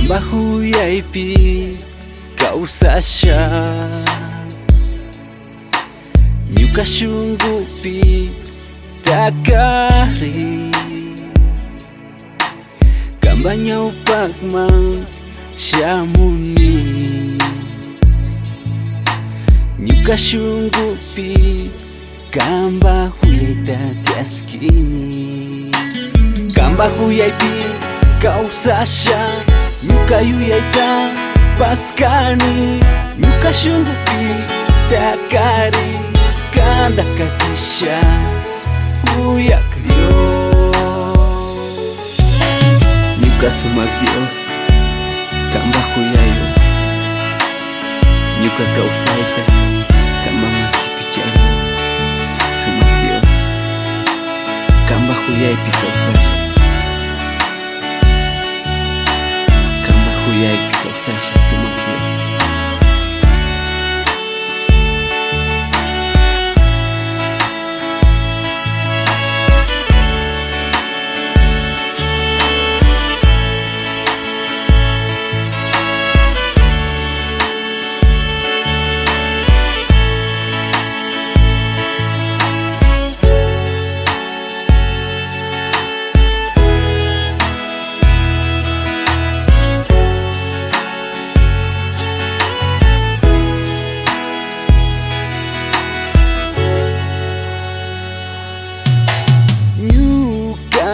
Kamba huyaypi kawsasha, ñuka shunkupi takari. Kamba ñawpakman shamuni, ñuka shunkupi kamba huyayta tiaskini. Kamba huyaypi kawsasha, ñuka yuyayta paskani. Ñuka shunkupi takari, kanda katisha huyak Dios. Ñuka sumak Dios, kamba huyayo. Ñuka kawsayta kamba makipichani. Sumak Dios, kamba huyaypi kawsasha, kamba huyaypi kawsasha. Sumak Dios.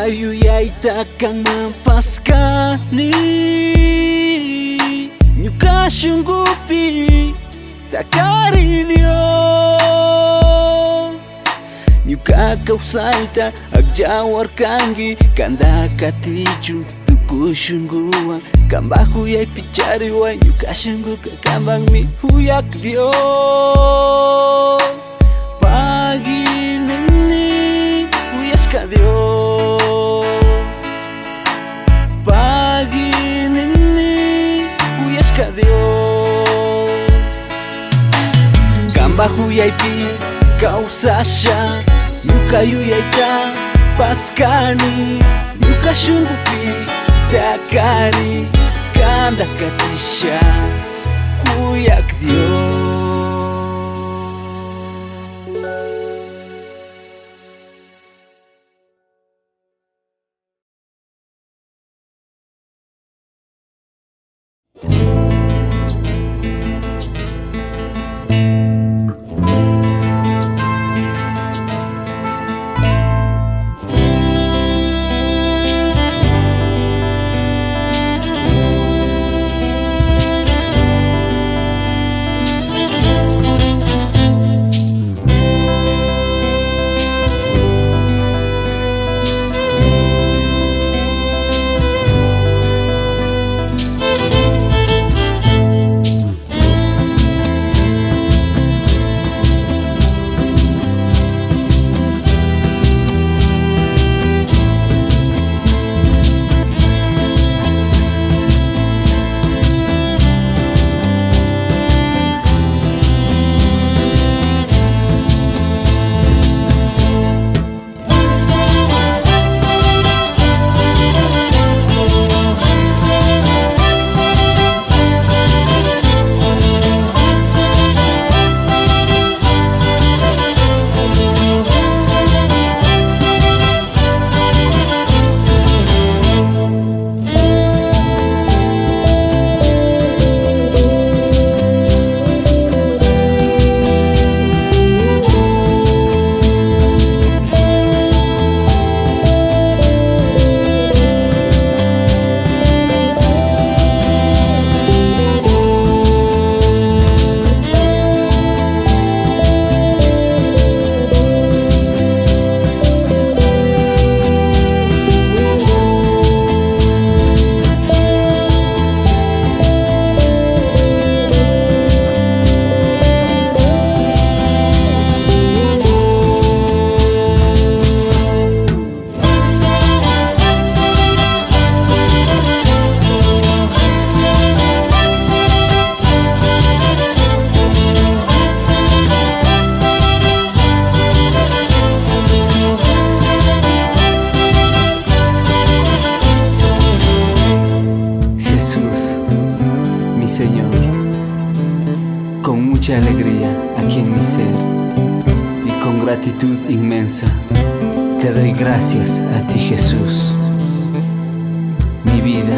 Yuyayta kang mapaskani, ñuka shunkupi takari Dios. Ñuka kawsayta agllawarkanki, kanda katichu tukuy shunkuwan. Kamba huyaypi chariwan, ñuka shunkuka kambanmi huyak Dios. Paginini huyashka Dios, Dios. Kamba huyaypi kawsasha, ñuka yuyayta paskani. Ñuka shunkupi takari, kanda katisha huyak Dios. mi Señor, con mucha alegría aquí en mi ser y con gratitud inmensa te doy gracias a ti, Jesús. Mi vida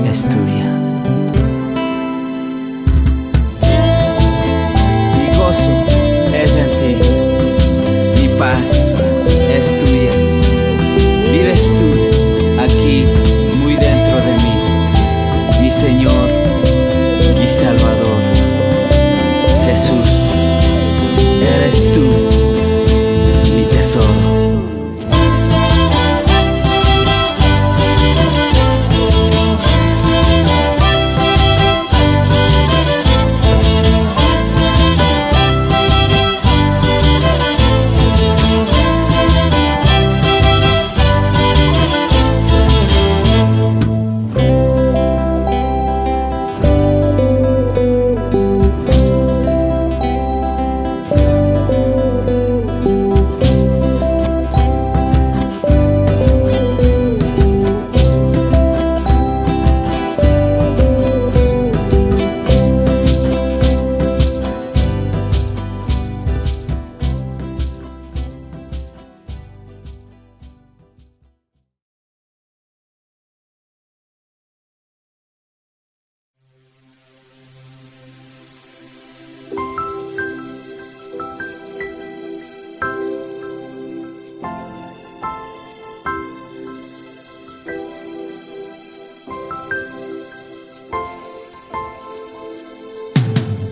es tuya. Mi gozo es en ti, mi paz es tuya. Vives tú aquí muy dentro de mí, mi Señor y Salvador. Jesús, eres tú mi tesoro.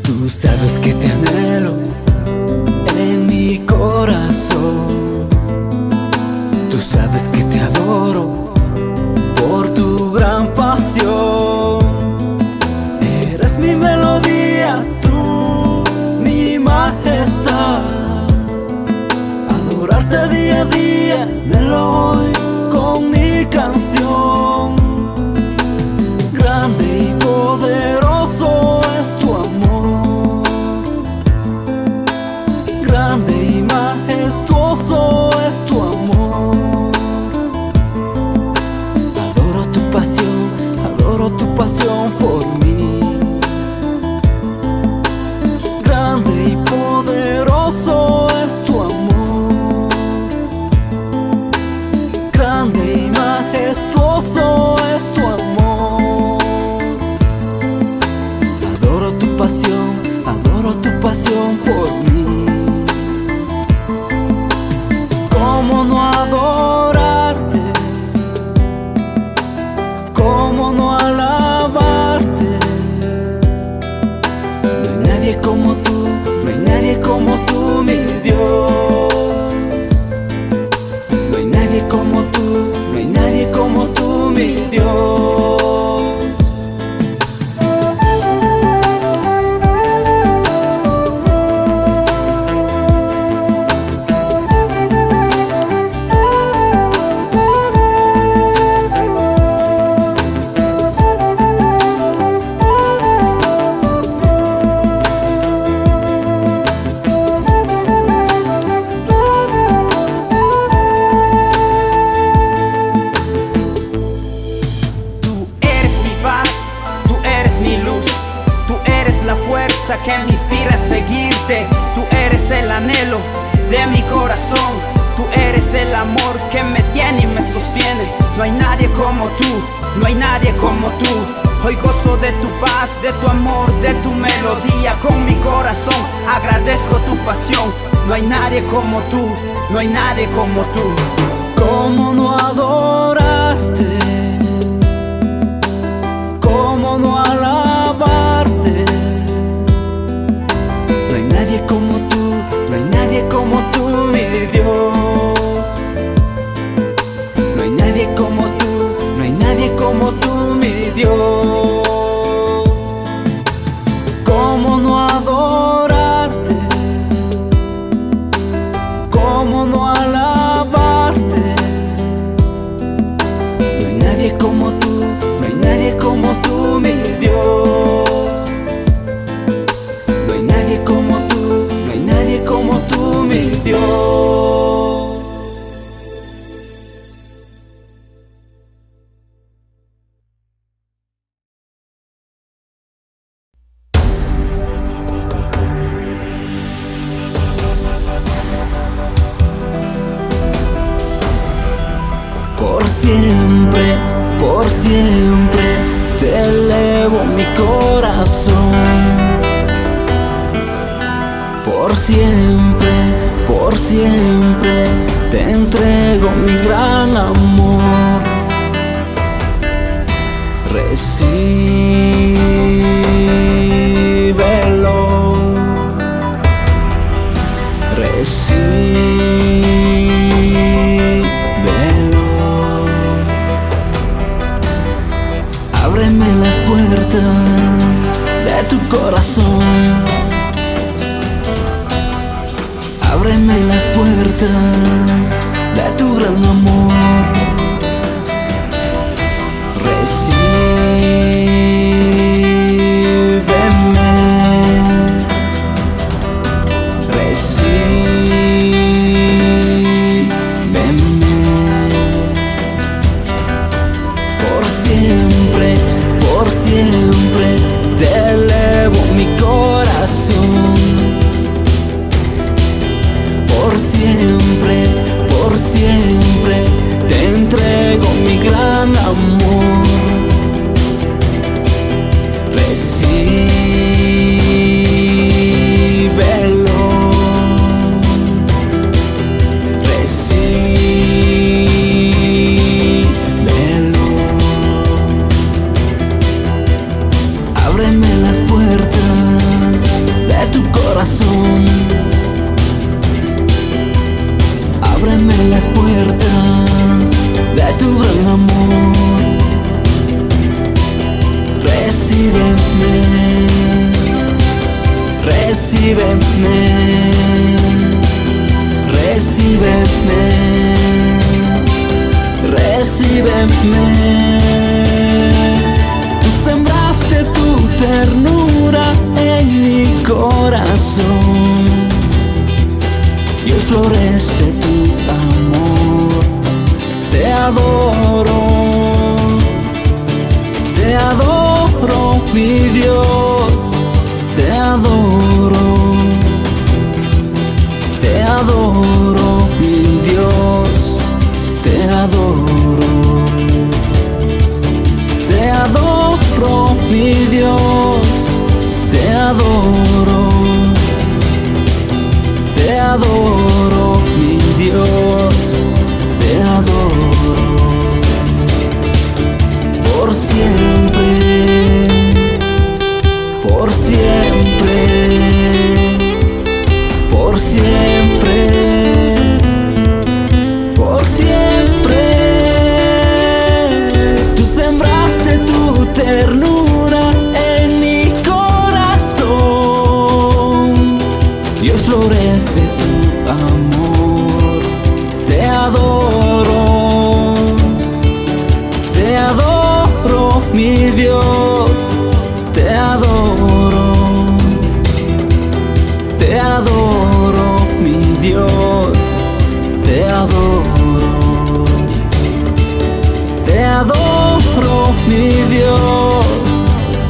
Tú sabes que te anhelo en mi corazón. Tú sabes que te adoro por tu gran pasión. Eres mi melodía, tú, mi majestad. Adorarte día a día, anhelo hoy con mi canción. Grande y poderoso es tu amor. Grande y majestuoso es tu amor. Adoro tu pasión por mí. Grande y poderoso es tu amor. Grande y majestuoso es tu amor. Adoro tu pasión por mí. ¿Cómo no adorarte? ¿Cómo no alabarte? No hay nadie como tú, no hay nadie como tú, mi Dios. No hay nadie como tú, no hay nadie como tú, mi Dios. Que me inspira a seguirte. Tú eres el anhelo de mi corazón. Tú eres el amor que me tiene y me sostiene. No hay nadie como tú, no hay nadie como tú. Hoy gozo de tu paz, de tu amor, de tu melodía. Con mi corazón agradezco tu pasión. No hay nadie como tú, no hay nadie como tú. ¿Cómo no adorarte? ¿Cómo no alabarte? No hay nadie como tú, no hay nadie como tú, mi Dios. No hay nadie como tú, no hay nadie como tú, mi Dios. ¿Cómo no adorarte? ¿Cómo no alabarte? No hay siempre te elevo mi corazón. Por siempre te entrego mi gran amor. Recíbelo, recíbelo. Ábreme las puertas de tu corazón. Ábreme las puertas de tu gran amor. Recíbeme, recíbeme. Por siempre te elevo mi corazón. Por siempre te entrego mi gran amor. Recíbelo, recíbelo. Ábreme las puertas de tu corazón. Ábreme las puertas de tu gran amor. Recíbeme, recíbeme, recíbeme, recíbeme. Tú sembraste tu ternura en mi corazón y hoy florece tu amor. Te adoro, mi Dios, te adoro, mi Dios, te adoro, mi Dios, te adoro, mi Dios, te adoro. Por siempre, por siempre, por siempre, por siempre. Tú sembraste tu ternura en mi corazón y hoy florece tu amor. Te adoro, mi Dios, te adoro, mi Dios, te adoro, mi Dios,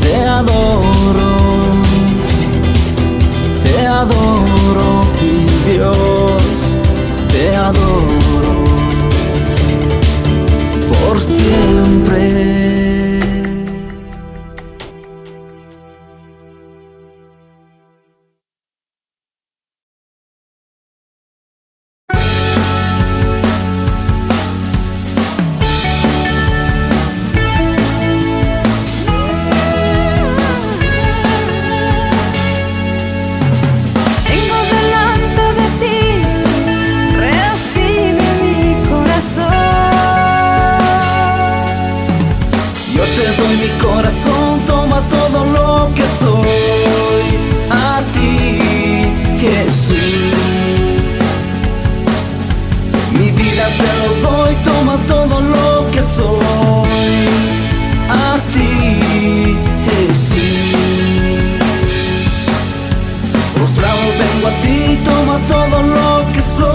te adoro, mi Dios, te adoro, por siempre. Mi corazón, toma todo lo que soy, a ti, Jesús. Mi vida te lo doy, toma todo lo que soy, a ti, Jesús. Postrado vengo a ti, toma todo lo que soy.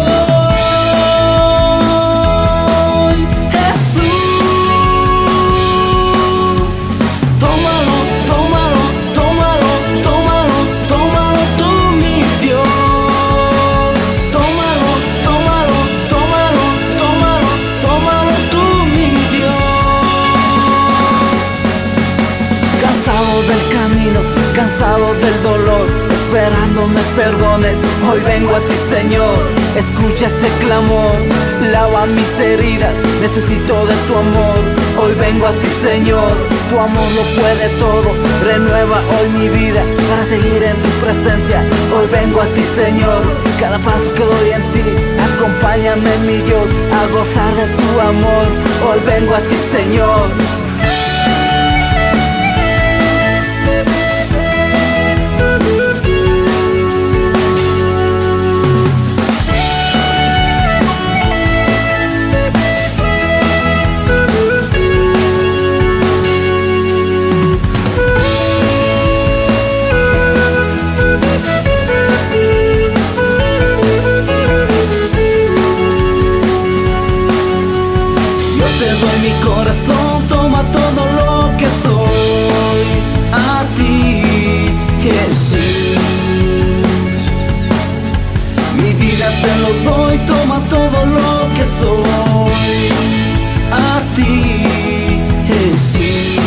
cansado del dolor, esperando me perdones. Hoy vengo a ti, Señor, escucha este clamor, lava mis heridas, necesito de tu amor. Hoy vengo a ti, Señor, tu amor lo puede todo, renueva hoy mi vida para seguir en tu presencia. Hoy vengo a ti, Señor, cada paso que doy en ti, acompáñame, mi Dios, a gozar de tu amor. Hoy vengo a ti, Señor. Mi corazón, toma todo lo que soy, a ti, Jesús. Mi vida te lo doy, toma todo lo que soy, a ti, Jesús.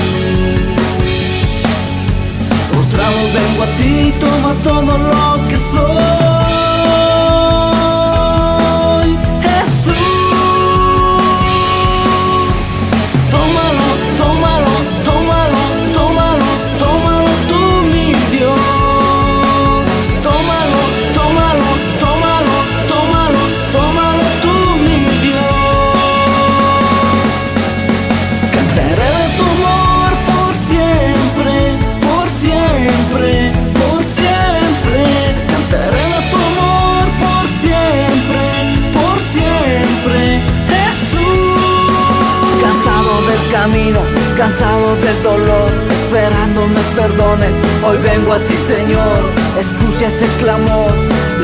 Postrado vengo a ti, toma todo lo que soy. Cansado del dolor, esperando me perdones. Hoy vengo a ti, Señor, escucha este clamor,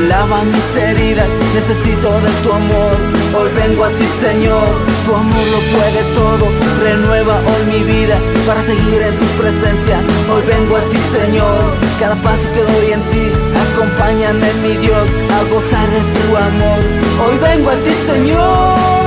lava mis heridas, necesito de tu amor. Hoy vengo a ti, Señor, tu amor lo puede todo, renueva hoy mi vida para seguir en tu presencia. Hoy vengo a ti, Señor, cada paso que doy en ti, acompáñame, mi Dios, a gozar de tu amor. Hoy vengo a ti, Señor.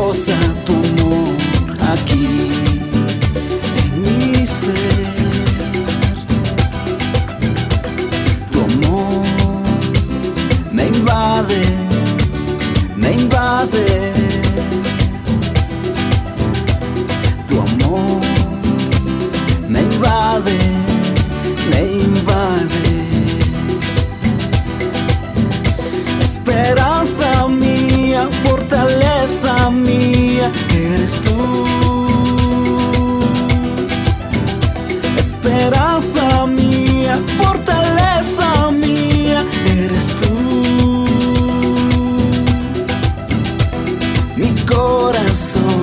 reposa tu amor aquí en mi ser. Tu amor me invade, me invade. Tu amor me invade, me invade. Esperanza mía, fortaleza mía, eres tú. Esperanza mía, fortaleza mía, eres tú. Mi corazón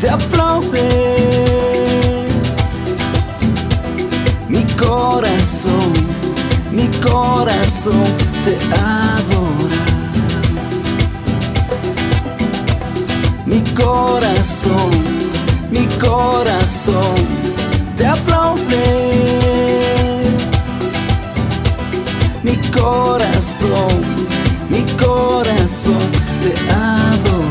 te aplaude. Mi corazón te adora. Mi corazón te aplaude. Mi corazón te adora.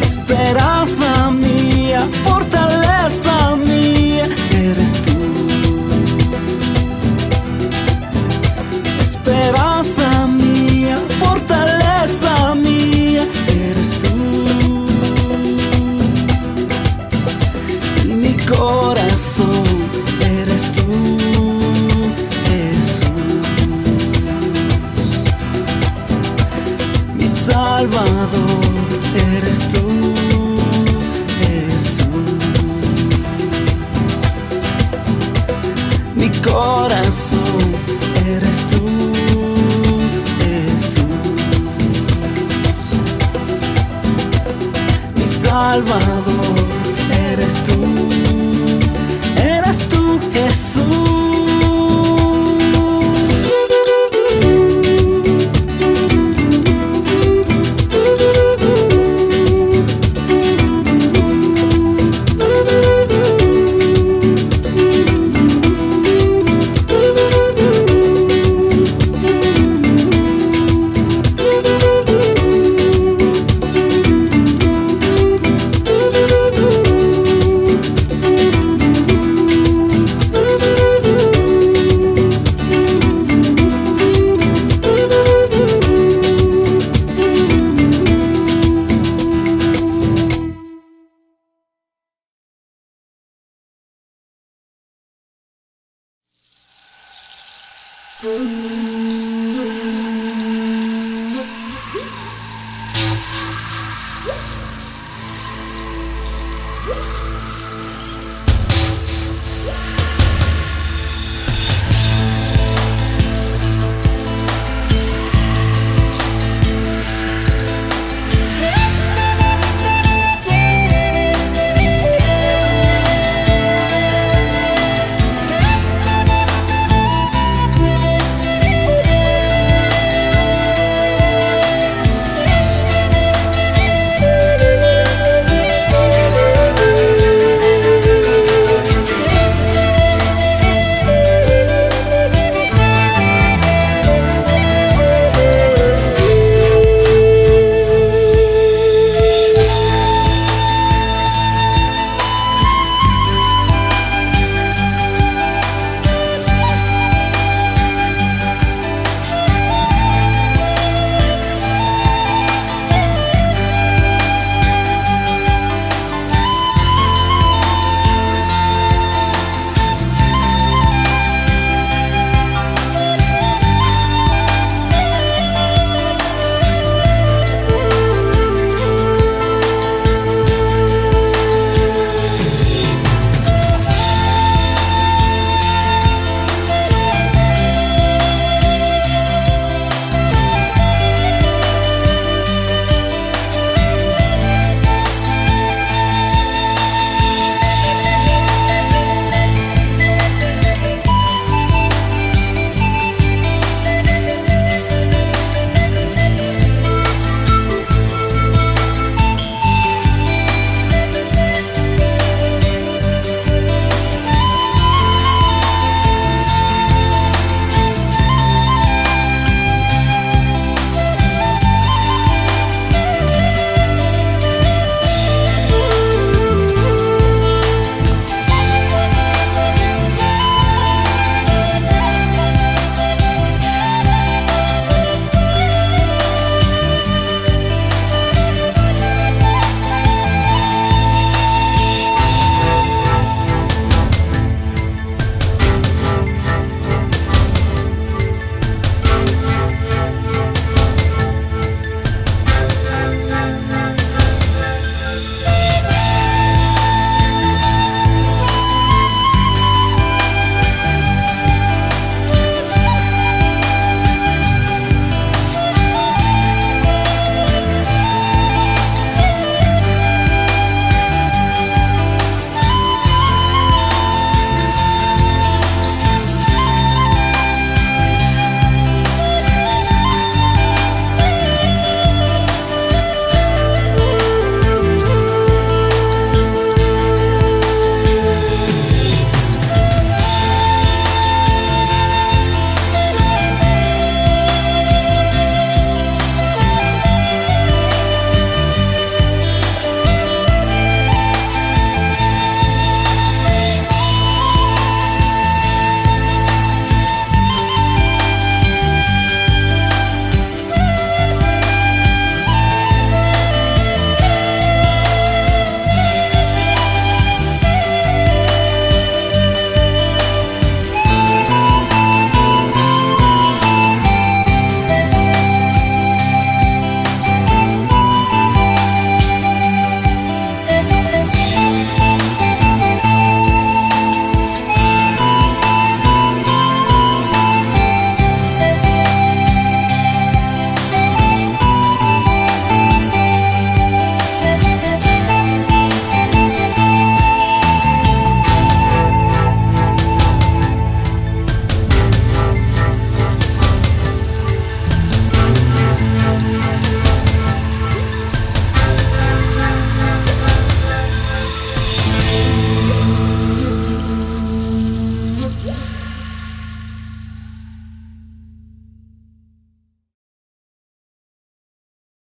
Esperanza mía, fortaleza mía, eres tú. Esperanza mía, fortaleza mía, eres tú. Y mi corazón eres tú, Jesús. Mi Salvador eres tú, Jesús. Mi corazón eres tú, Jesús. Mi Salvador eres tú, Jesús.